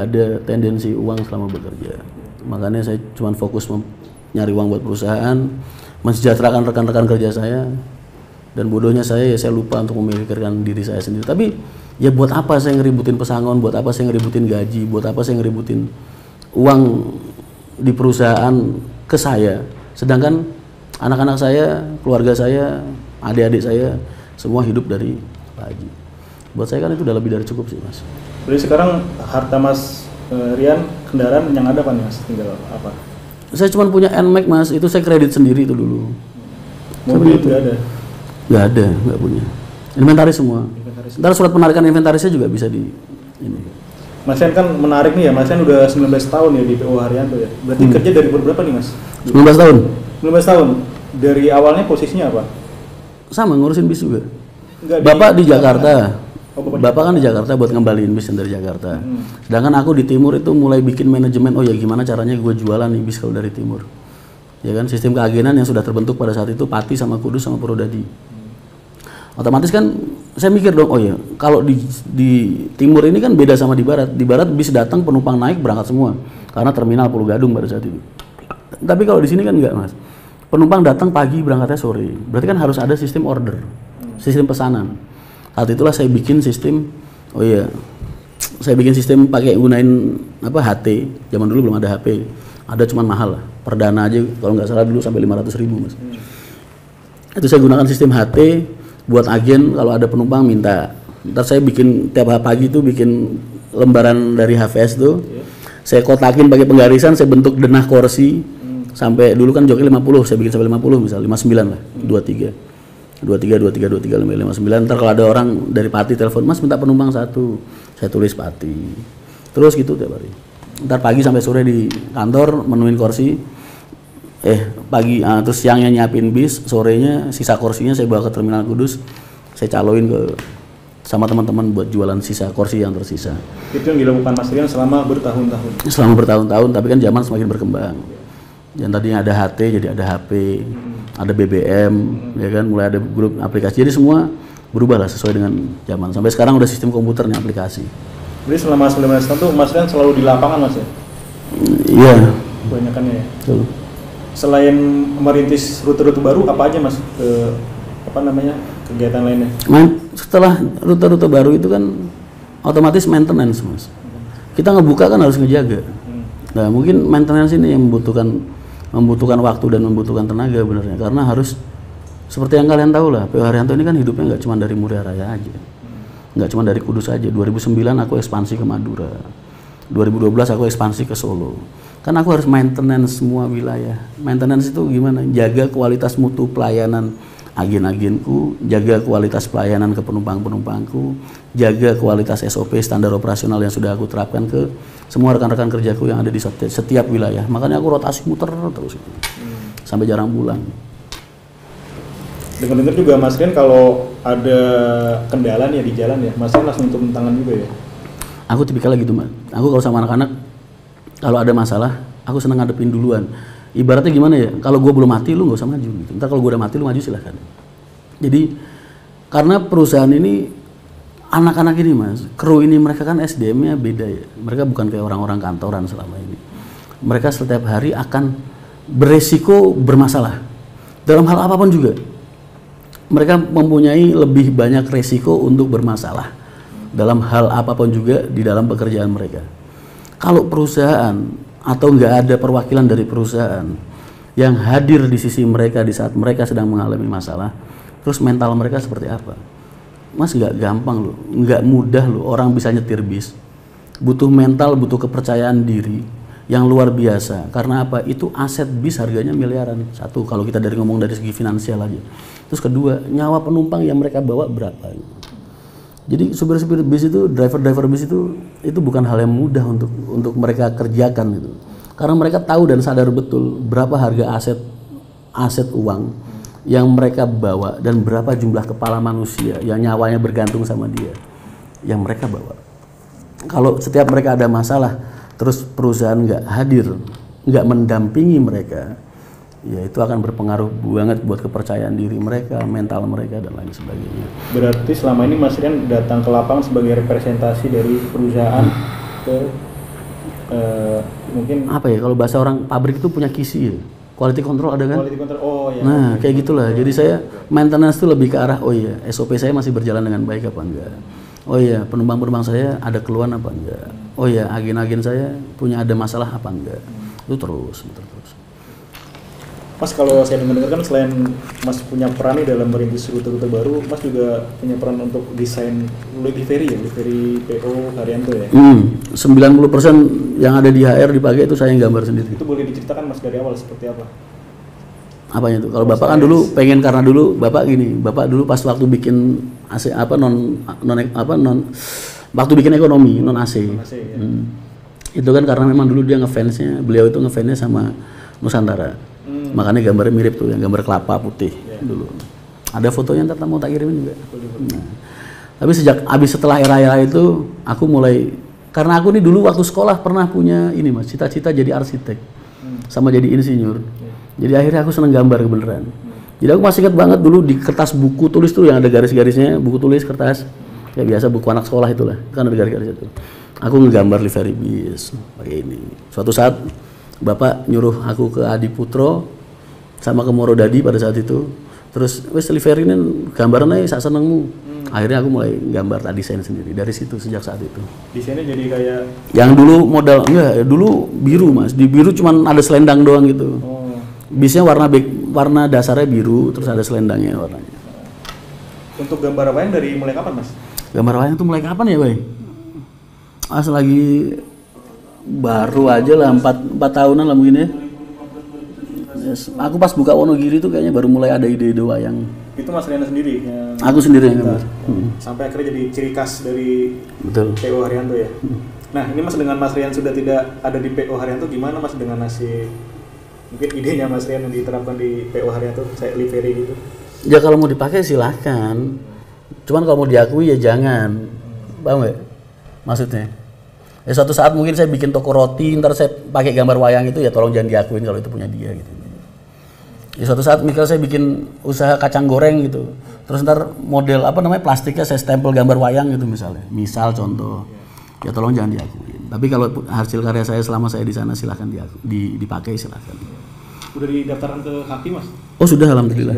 ada tendensi uang selama bekerja. Makanya saya cuma fokus nyari uang buat perusahaan, mensejahterakan rekan-rekan kerja saya, dan bodohnya saya lupa untuk memikirkan diri saya sendiri. Tapi ya buat apa saya ngeributin pesangon, buat apa saya ngeributin gaji, buat apa saya ngeributin uang di perusahaan ke saya, sedangkan anak-anak saya, keluarga saya, adik-adik saya semua hidup dari Pak Haji. Buat saya kan itu udah lebih dari cukup sih, Mas. Jadi sekarang harta Mas Rian, kendaraan yang ada apa nih, Mas? Tinggal apa? Saya cuma punya NMAX, Mas. Itu saya kredit sendiri itu dulu. Mobil nggak ada? Nggak ada, nggak punya. Inventaris semua. Ntar surat penarikan inventarisnya juga bisa di ini. Mas Rian kan menarik nih ya, Mas Rian udah 19 tahun ya di PO Haryanto ya. Berarti kerja dari umur berapa nih, Mas? 19 tahun. 19 tahun. Dari awalnya posisinya apa? Sama, ngurusin bis juga. Enggak, Bapak di Jakarta. Oh, Bapak kan di Jakarta buat ngembaliin bis dari Jakarta. Sedangkan aku di Timur itu mulai bikin manajemen, oh ya gimana caranya gue jualan nih bis kalau dari Timur. Ya kan, sistem keagenan yang sudah terbentuk pada saat itu Pati sama Kudus sama Purwodadi. Otomatis kan saya mikir dong, oh ya kalau di Timur ini kan beda sama di Barat. Di Barat bis datang penumpang naik berangkat semua karena terminal Pulau Gadung pada saat itu. Tapi kalau di sini kan enggak, Mas. Penumpang datang pagi berangkatnya sore. Berarti kan harus ada sistem order, sistem pesanan. Saat itulah saya bikin sistem, oh iya, saya bikin sistem pakai gunain apa HT. Zaman dulu belum ada HP, ada cuman mahal lah. Perdana aja kalau nggak salah dulu sampai 500.000, Mas. Itu saya gunakan sistem HT buat agen kalau ada penumpang minta. Ntar saya bikin tiap pagi itu bikin lembaran dari HVS tuh. Saya kotakin pakai penggarisan, saya bentuk denah kursi sampai dulu kan joki 50, saya bikin sampai 50 misal 59 lah, 23 59. Ntar kalau ada orang dari Pati telepon, Mas minta penumpang satu, saya tulis Pati. Terus gitu tiap hari. Ntar pagi sampai sore di kantor menuin kursi. Pagi terus siangnya nyiapin bis, sorenya sisa kursinya saya bawa ke Terminal Kudus. Saya caloin ke sama teman-teman buat jualan sisa kursi yang tersisa. Itu yang dilakukan Mas Rian selama bertahun-tahun. Selama bertahun-tahun, tapi kan zaman semakin berkembang. Yang tadinya ada HT jadi ada HP, ada BBM, ya kan, mulai ada grup aplikasi. Jadi semua berubah lah sesuai dengan zaman. Sampai sekarang udah sistem komputer nih aplikasi. Jadi selama 19 tahun tuh Mas Rian selalu di lapangan, Mas ya? Iya. Kebanyakannya ya. Betul. Selain merintis rute-rute baru, apa aja Mas kegiatan lainnya? Setelah rute-rute baru itu kan otomatis maintenance, Mas. Kita ngebuka kan harus ngejaga. Nah mungkin maintenance ini yang membutuhkan waktu dan membutuhkan tenaga benernya, karena harus seperti yang kalian tahu lah, PO Haryanto ini kan hidupnya nggak cuma dari Muria Raya aja, nggak cuma dari Kudus aja. 2009 aku ekspansi ke Madura, 2012 aku ekspansi ke Solo. Kan aku harus maintenance semua wilayah. Maintenance itu gimana? Jaga kualitas mutu pelayanan agen-agenku, jaga kualitas pelayanan ke penumpang-penumpangku, jaga kualitas SOP standar operasional yang sudah aku terapkan ke semua rekan-rekan kerjaku yang ada di setiap wilayah. Makanya aku rotasi muter terus sampai jarang pulang. Dengar-dengar juga Mas Rian kalau ada kendala nih ya di jalan ya, Mas Rian langsung turun tangan juga ya? Aku tipikalnya gitu, Mas. Aku kalau sama anak-anak, kalau ada masalah, aku seneng ngadepin duluan. Ibaratnya gimana ya, kalau gue belum mati, lu nggak usah maju gitu. Ntar kalau gue udah mati, lu maju silahkan. Jadi, karena perusahaan ini, anak-anak ini Mas, kru ini mereka kan SDM-nya beda ya. Mereka bukan kayak orang-orang kantoran selama ini. Mereka setiap hari akan beresiko bermasalah. Dalam hal apapun juga. Mereka mempunyai lebih banyak resiko untuk bermasalah. Dalam hal apapun juga di dalam pekerjaan mereka. Kalau perusahaan atau nggak ada perwakilan dari perusahaan yang hadir di sisi mereka di saat mereka sedang mengalami masalah, terus mental mereka seperti apa? Mas, nggak gampang loh, nggak mudah loh orang bisa nyetir bis. Butuh mental, butuh kepercayaan diri yang luar biasa. Karena apa? Itu aset bis harganya miliaran. Satu, kalau kita ngomong dari segi finansial aja. Terus kedua, nyawa penumpang yang mereka bawa berapa? Jadi supir-supir bis itu, driver-driver bis itu bukan hal yang mudah untuk mereka kerjakan gitu. Karena mereka tahu dan sadar betul berapa harga aset uang yang mereka bawa dan berapa jumlah kepala manusia yang nyawanya bergantung sama dia yang mereka bawa. Kalau setiap mereka ada masalah, terus perusahaan nggak hadir, nggak mendampingi mereka, ya itu akan berpengaruh banget buat kepercayaan diri mereka, mental mereka dan lain sebagainya. Berarti selama ini Mas Rian datang ke lapangan sebagai representasi dari perusahaan ke Mungkin apa ya, kalau bahasa orang pabrik itu punya QC ya, quality control ada kan. quality control. Oh ya. Nah kayak gitulah, jadi saya maintenance itu lebih ke arah oh iya SOP saya masih berjalan dengan baik apa enggak, oh iya penumpang-penumpang saya ada keluhan apa enggak, oh iya agen-agen saya punya ada masalah apa enggak, itu terus. Mas, kalau saya dengar kan selain Mas punya peran nih dalam merintis rute-rute baru, Mas juga punya peran untuk desain livery ya, livery PO Haryanto ya. 90% yang ada di HR dipakai itu saya yang gambar sendiri. Itu boleh diceritakan Mas dari awal seperti apa? Apanya tuh? Kalau Bapak kan dulu pengen, karena dulu Bapak gini, Bapak dulu pas waktu bikin AC waktu bikin ekonomi non AC. AC ya. Itu kan karena memang dulu dia beliau itu ngefansnya sama Nusantara. Makanya gambarnya mirip tuh, yang gambar kelapa putih dulu. Ada fotonya ntar mau tak kirimin juga. Nah, tapi setelah era-era itu aku mulai, karena aku nih dulu waktu sekolah pernah punya ini Mas, cita-cita jadi arsitek sama jadi insinyur. Jadi akhirnya aku seneng gambar beneran. Jadi aku masih ingat banget dulu di kertas buku tulis tuh yang ada garis-garisnya, buku tulis kertas ya biasa buku anak sekolah itulah, kan ada garis-garis itu. Aku ngegambar livery bis pakai ini. Suatu saat Bapak nyuruh aku ke Adi Putro sama ke Morodadi pada saat itu, terus wes livery ini gambarnya sak senengmu. Akhirnya aku mulai gambar desain sendiri dari situ, sejak saat itu. Desainnya jadi kayak yang dulu modal dulu biru Mas, di biru cuman ada selendang doang gitu. Bisnya warna dasarnya biru, terus ada selendangnya warnanya. Untuk gambar wayang dari mulai kapan Mas? Gambar wayang itu mulai kapan ya Bay? Lagi baru aja lah, 4 tahunan lah mungkin ya. Yes. Aku pas buka Wonogiri itu kayaknya baru mulai ada ide-ide wayang. Itu Mas Riana sendiri? Aku sendiri yang gambar. Sampai akhirnya jadi ciri khas dari Betul. PO Haryanto ya? Nah ini Mas, dengan Mas Rian sudah tidak ada di PO Haryanto, gimana Mas dengan mungkin idenya Mas Rian yang diterapkan di PO Haryanto, saya livery gitu? Ya kalau mau dipakai silahkan, cuman kalau mau diakui ya jangan, paham nggak maksudnya? Ya suatu saat mungkin saya bikin toko roti, ntar saya pakai gambar wayang itu, ya tolong jangan diakuin kalau itu punya dia gitu. Ya suatu saat misalnya saya bikin usaha kacang goreng gitu, terus ntar model plastiknya saya stempel gambar wayang gitu misalnya, misal contoh, ya tolong jangan diakuin. Tapi kalau hasil karya saya selama saya di sana silahkan dipakai silahkan. Udah didaftarkan ke HAKI Mas? Oh sudah, alhamdulillah.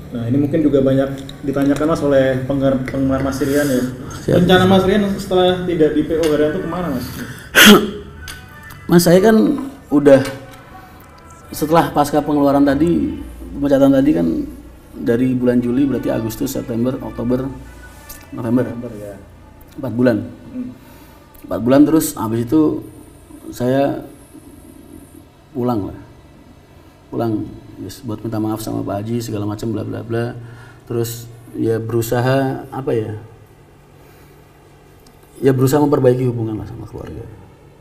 Nah ini mungkin juga banyak ditanyakan Mas oleh penggemar Mas Rian ya. Siap. Rencana Mas Rian setelah tidak di PO Haryanto kemana Mas? Mas saya kan udah setelah pasca pengeluaran tadi, pemecatan tadi kan dari bulan Juli berarti Agustus, September, Oktober, November ya. 4 bulan. 4 bulan terus habis itu saya pulang yes, buat minta maaf sama Pak Haji segala macam bla bla bla. Terus ya berusaha berusaha memperbaiki hubungan lah sama keluarga.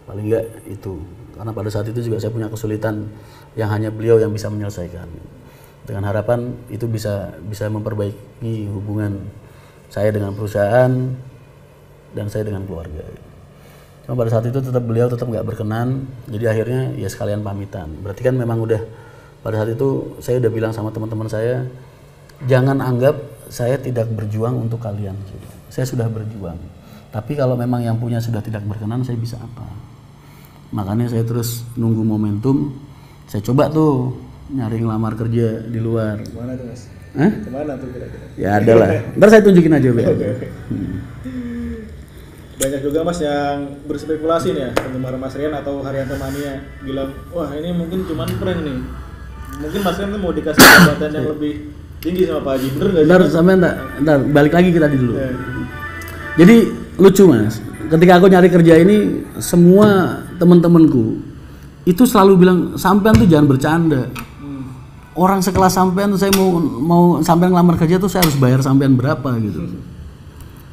Paling enggak itu. Karena pada saat itu juga saya punya kesulitan yang hanya beliau yang bisa menyelesaikan. Dengan harapan itu bisa memperbaiki hubungan saya dengan perusahaan dan saya dengan keluarga. Cuma pada saat itu beliau tetap nggak berkenan, jadi akhirnya ya sekalian pamitan. Berarti kan memang udah pada saat itu saya udah bilang sama teman-teman saya, jangan anggap saya tidak berjuang untuk kalian. Saya sudah berjuang. Tapi kalau memang yang punya sudah tidak berkenan, saya bisa apa? Makanya saya terus nunggu momentum. Saya coba tuh nyari ngelamar kerja di luar. Kemana tuh Mas? Hah? Kemana tuh kira-kira? Ya ada lah. Ntar saya tunjukin aja. Okay. Banyak juga Mas yang berspekulasi nih ya, penggemar Mas Rian atau Haryanto Mania bilang, wah ini mungkin cuman prank nih. Mungkin Mas Rian tuh mau dikasih jabatan yang lebih tinggi sama Pak Haji, bener nggak sih? Ntar sampai ntar balik lagi kita dulu. Jadi lucu Mas, ketika aku nyari kerja ini semua teman-temanku itu selalu bilang sampean tuh jangan bercanda. Orang sekelas sampean tuh saya mau sampean ngelamar kerja tuh saya harus bayar sampean berapa gitu.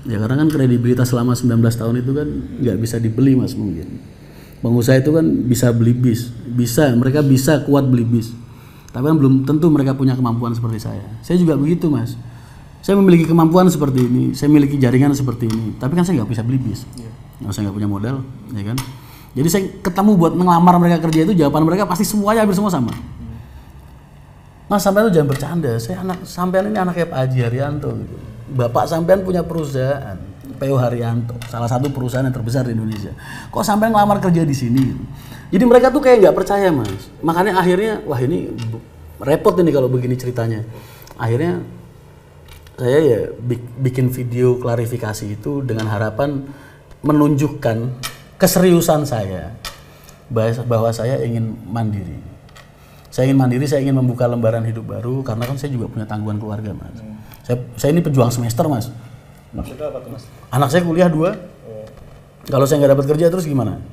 Ya karena kan kredibilitas selama 19 tahun itu kan nggak bisa dibeli Mas mungkin. Pengusaha itu kan bisa beli bis, mereka bisa kuat beli bis. Tapi kan belum tentu mereka punya kemampuan seperti saya. Saya juga begitu Mas. Saya memiliki kemampuan seperti ini, saya memiliki jaringan seperti ini. Tapi kan saya nggak bisa beli bis. Saya nggak punya modal, ya kan. Jadi saya ketemu buat ngelamar mereka kerja itu jawaban mereka pasti semuanya hampir semua sama. Mas sampean itu jangan bercanda. Sampean ini anaknya Pak Haji Haryanto gitu. Bapak sampean punya perusahaan. PO Haryanto, salah satu perusahaan yang terbesar di Indonesia. Kok sampai ngelamar kerja di sini? Jadi mereka tuh kayak nggak percaya Mas. Makanya akhirnya, wah ini repot ini kalau begini ceritanya. Akhirnya saya ya bikin video klarifikasi itu dengan harapan menunjukkan keseriusan saya bahwa saya ingin mandiri. Saya ingin mandiri, saya ingin membuka lembaran hidup baru karena kan saya juga punya tanggungan keluarga Mas. Saya ini pejuang semester Mas. Maksudnya apa tuh Mas? Anak saya kuliah 2. Kalau saya nggak dapat kerja terus gimana?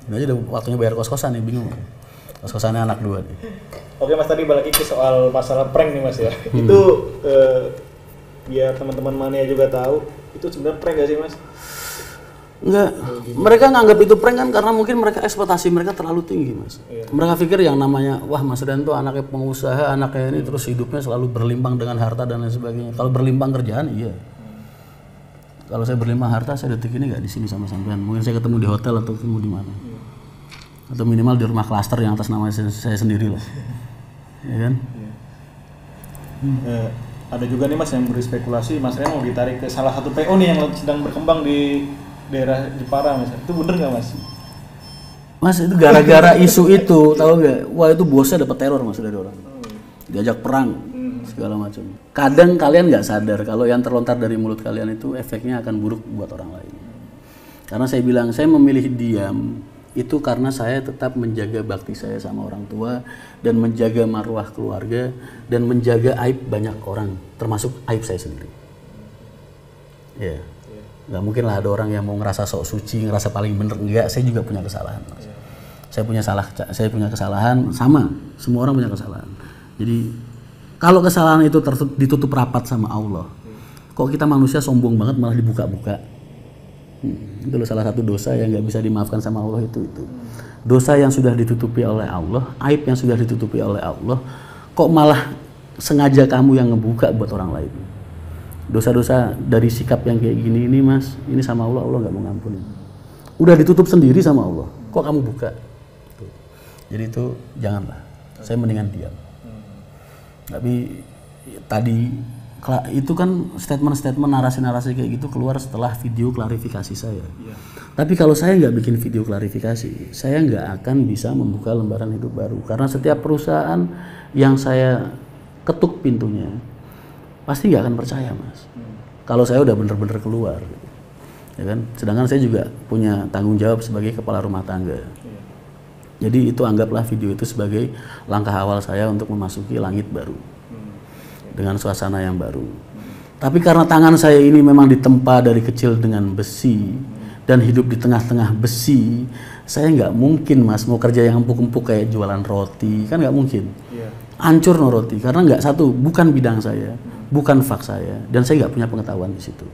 Ini aja udah waktunya bayar kos-kosan nih, bingung. Kos-kosannya anak 2 nih. Oke Mas, tadi balik lagi ke soal masalah prank nih Mas ya. Itu biar teman-teman mania juga tahu, itu sebenarnya prank gak sih Mas? Enggak, mereka nganggap itu prank kan karena mungkin mereka ekspektasi mereka terlalu tinggi Mas. Mereka pikir yang namanya, wah Mas Rian tuh anaknya pengusaha, anaknya ini terus hidupnya selalu berlimpang dengan harta dan lain sebagainya. Kalau berlimpang kerjaan iya. Kalau saya berlimpang harta, saya detik ini nggak di sini sama sampean. Mungkin saya ketemu di hotel atau ketemu di mana. Atau minimal di rumah klaster yang atas nama saya sendiri lah. Ya kan? Ada juga nih Mas yang berspekulasi Mas Rian mau ditarik ke salah satu PO nih yang sedang berkembang di daerah Jepara Mas. Itu bener nggak Mas? Mas itu gara-gara isu itu, tahu nggak? Wah itu bosnya dapat teror Mas dari orang. Diajak perang segala macam. Kadang kalian nggak sadar kalau yang terlontar dari mulut kalian itu efeknya akan buruk buat orang lain. Karena saya bilang saya memilih diam itu karena saya tetap menjaga bakti saya sama orang tua dan menjaga marwah keluarga dan menjaga aib banyak orang, termasuk aib saya sendiri. Ya, nggak mungkin lah ada orang yang mau ngerasa sok suci, ngerasa paling bener. Enggak, saya juga punya kesalahan. Mas. Saya punya kesalahan, sama, semua orang punya kesalahan. Jadi kalau kesalahan itu ditutup rapat sama Allah, kok kita manusia sombong banget malah dibuka-buka. Itu loh salah satu dosa yang nggak bisa dimaafkan sama Allah itu. Dosa yang sudah ditutupi oleh Allah, aib yang sudah ditutupi oleh Allah, kok malah sengaja kamu yang ngebuka buat orang lain. Dosa-dosa dari sikap yang kayak gini ini Mas, ini sama Allah nggak mau ngampunin. Udah ditutup sendiri sama Allah, kok kamu buka? Jadi itu janganlah, saya mendingan diam. Tapi tadi itu kan statement-statement narasi-narasi kayak gitu keluar setelah video klarifikasi saya. Tapi kalau saya nggak bikin video klarifikasi, saya nggak akan bisa membuka lembaran hidup baru. Karena setiap perusahaan yang saya ketuk pintunya, pasti nggak akan percaya Mas. Kalau saya udah bener-bener keluar, ya kan. Sedangkan saya juga punya tanggung jawab sebagai kepala rumah tangga. Jadi itu anggaplah video itu sebagai langkah awal saya untuk memasuki langit baru dengan suasana yang baru. Tapi karena tangan saya ini memang ditempa dari kecil dengan besi dan hidup di tengah-tengah besi, saya nggak mungkin Mas mau kerja yang empuk-empuk kayak jualan roti, kan nggak mungkin. Hancur no roti karena nggak satu, bukan bidang saya, bukan fak saya, dan saya nggak punya pengetahuan di situ.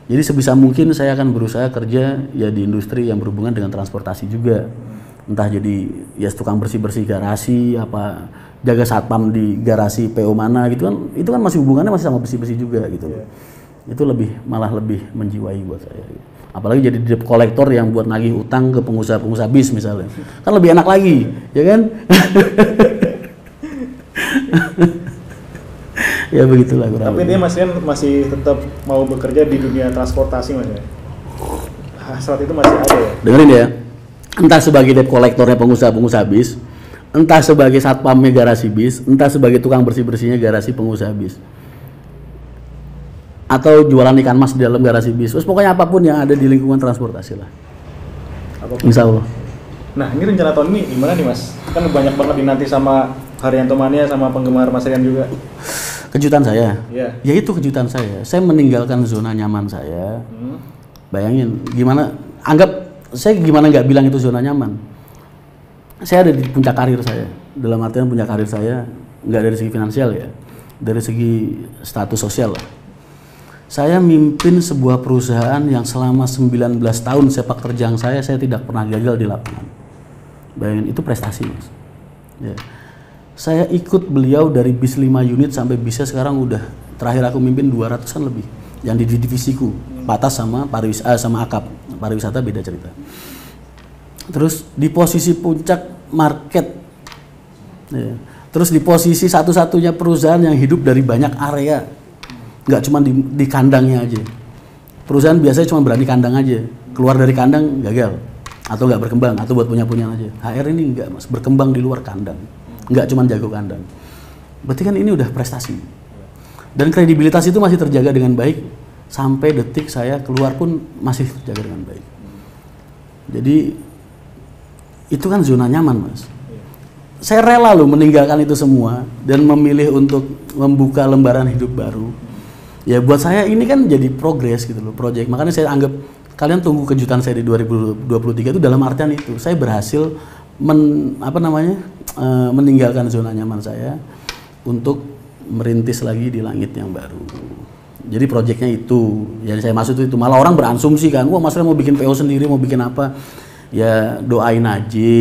Jadi sebisa mungkin saya akan berusaha kerja ya di industri yang berhubungan dengan transportasi juga. Entah jadi ya tukang bersih-bersih garasi, apa jaga satpam di garasi PO mana gitu kan, itu kan masih hubungannya masih sama bersih-bersih juga gitu. Itu malah lebih menjiwai buat saya. Apalagi jadi debt collector yang buat nagih utang ke pengusaha-pengusaha bis misalnya, kan lebih enak lagi, ya kan? Ya begitulah kurang. Tapi dia masih tetap mau bekerja di dunia transportasi Mas ya? Hasrat itu masih ada ya? Dengerin ya. Entah sebagai debt collectornya pengusaha-pengusaha bis, entah sebagai satpamnya garasi bis, entah sebagai tukang bersih-bersihnya garasi pengusaha bis, atau jualan ikan mas di dalam garasi bis, terus pokoknya apapun yang ada di lingkungan transportasi lah. Insya Allah. Nah ini rencana tahun ini gimana nih Mas? Kan banyak banget dinanti sama Haryanto Mania sama penggemar Mas Rian juga. Kejutan saya, ya itu kejutan saya. Saya meninggalkan zona nyaman saya. Bayangin gimana? Saya gimana nggak bilang itu zona nyaman? Saya ada di puncak karir saya. Dalam artian puncak karir saya nggak dari segi finansial ya, dari segi status sosial lah. Saya mimpin sebuah perusahaan yang selama 19 tahun sepak terjang saya tidak pernah gagal di lapangan. Bayangin itu prestasi Mas. Ya. Saya ikut beliau dari bis 5 unit sampai bisnya sekarang udah terakhir aku mimpin 200-an lebih yang di divisiku, Patas sama sama Akap. Pariwisata beda cerita. Terus di posisi puncak market, ya. Terus di posisi satu-satunya perusahaan yang hidup dari banyak area, nggak cuma di kandangnya aja. Perusahaan biasanya cuma berani kandang aja, keluar dari kandang gagal atau nggak berkembang atau buat punya-punya aja. HR ini nggak mas, berkembang di luar kandang, nggak cuma jago kandang. Berarti kan ini udah prestasi. Dan kredibilitas itu masih terjaga dengan baik sampai detik saya keluar pun masih terjaga dengan baik. Jadi itu kan zona nyaman mas. Saya rela loh meninggalkan itu semua dan memilih untuk membuka lembaran hidup baru. Ya buat saya ini kan jadi progres gitu loh, project. Makanya saya anggap kalian tunggu kejutan saya di 2023 itu dalam artian itu. Saya berhasil meninggalkan zona nyaman saya untuk merintis lagi di langit yang baru. Jadi proyeknya itu, jadi saya masuk itu malah orang berasumsi kan, wah Mas Ren mau bikin PO sendiri, mau bikin apa? Ya doain aja.